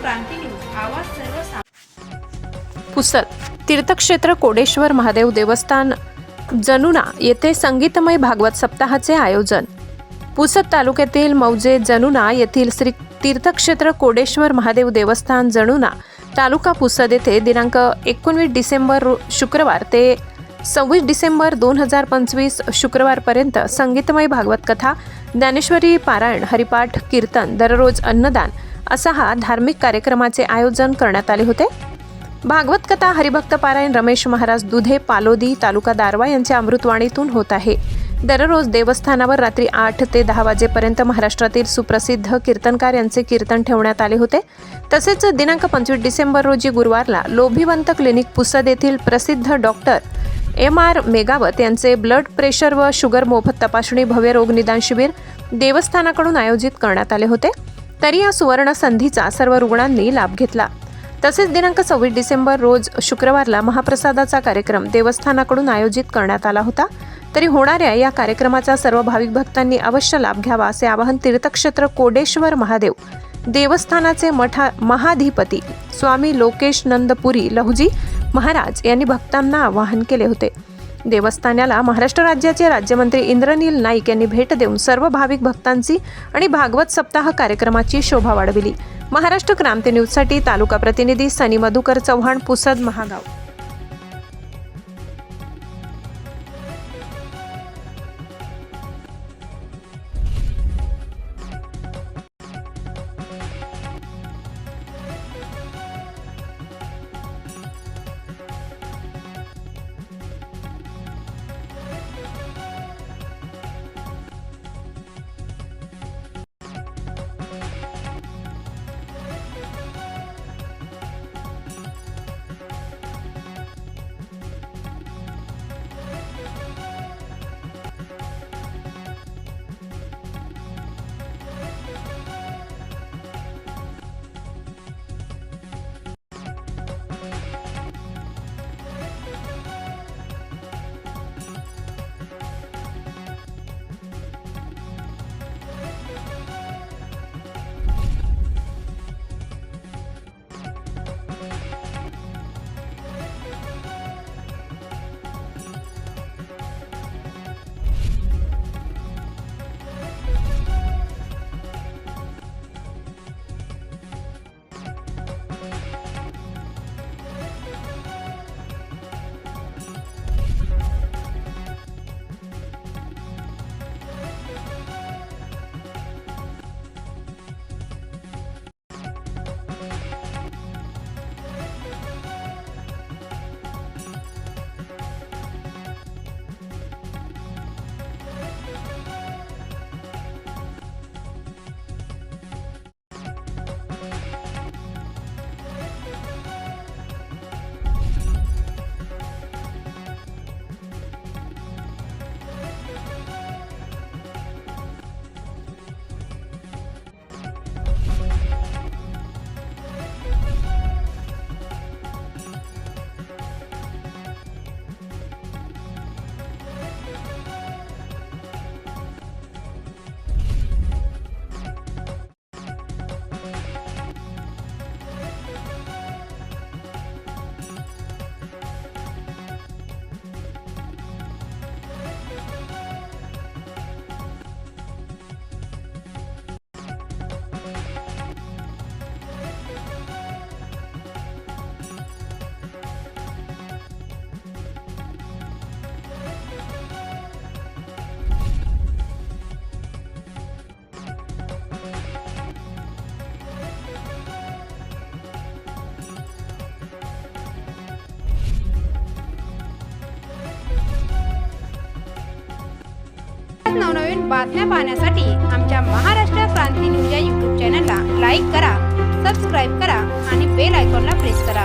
क्रांती news आवाज सर्व पुसद तीर्थक्षेत्र कोडेश्वर महादेव देवस्थान जनुना येथे संगीतमय भागवत सप्ताहाचे आयोजन। पुसद तालुक्यातील मौजे जनुना येथील श्री तीर्थक्षेत्र कोडेश्वर महादेव देवस्थान जनुना तालुका पुसद येथे दिनांक 19 डिसेंबर शुक्रवार ते 26 डिसेंबर 2025 शुक्रवारपर्यंत संगीतमय भागवत कथा, ज्ञानेश्वरी पारायण, हरिपाठ, कीर्तन, दररोज अन्नदान असा हा धार्मिक कार्यक्रमाचे आयोजन करण्यात आले होते। भागवत कथा, हरिभक्त पारायण रमेश महाराज दुधे, पालोदी, तालुका दारवा यांच्या अमृतवाणीतून होत आहे। दररोज देवस्थानावर रात्री 8 ते 10 वाजेपर्यंत महाराष्ट्रातील सुप्रसिद्ध कीर्तनकार यांचे कीर्तन ठेवण्यात आले होते। तसेच दिनांक 25 डिसेंबर रोजी गुरुवारला लोभिवंत क्लिनिक पुसद येथील प्रसिद्ध डॉक्टर MR मेगावत यांचे ब्लड प्रेशर व शुगर मोफत तपासणी भव्य रोग निदान शिबिर देवस्थानाकडून आयोजित करण्यात आले होते। तरी या सुवर्ण संधीचा सर्व रुग्णांनी लाभ घेतला। तसेच दिनांक 26 डिसेंबर रोज शुक्रवारला महाप्रसादाचा कार्यक्रम देवस्थानाकडून आयोजित करण्यात आला होता। तरी होणाऱ्या या कार्यक्रमाचा सर्व भाविक भक्तांनी अवश्य लाभ घ्यावा असे आवाहन तीर्थक्षेत्र कोडेश्वर महादेव देवस्थानाचे महाधिपती स्वामी लोकेश नंदपुरी लहुजी महाराज यांनी भक्तांना आवाहन केले होते। देवस्थानाला महाराष्ट्र राज्याचे राज्यमंत्री इंद्रनील नाईक यांनी भेट देऊन सर्व भाविक भक्तांची आणि भागवत सप्ताह कार्यक्रमाची शोभा वाढविली। महाराष्ट्र क्रांती न्यूजसाठी तालुका प्रतिनिधी सनी मधुकर चव्हाण, पुसद महागाव। नवनवीन बातम्या पाहण्यासाठी आमच्या महाराष्ट्र क्रांती न्यूज या YouTube चॅनलला लाईक करा, सबस्क्राईब करा आणि बेल आयकॉनला प्रेस करा।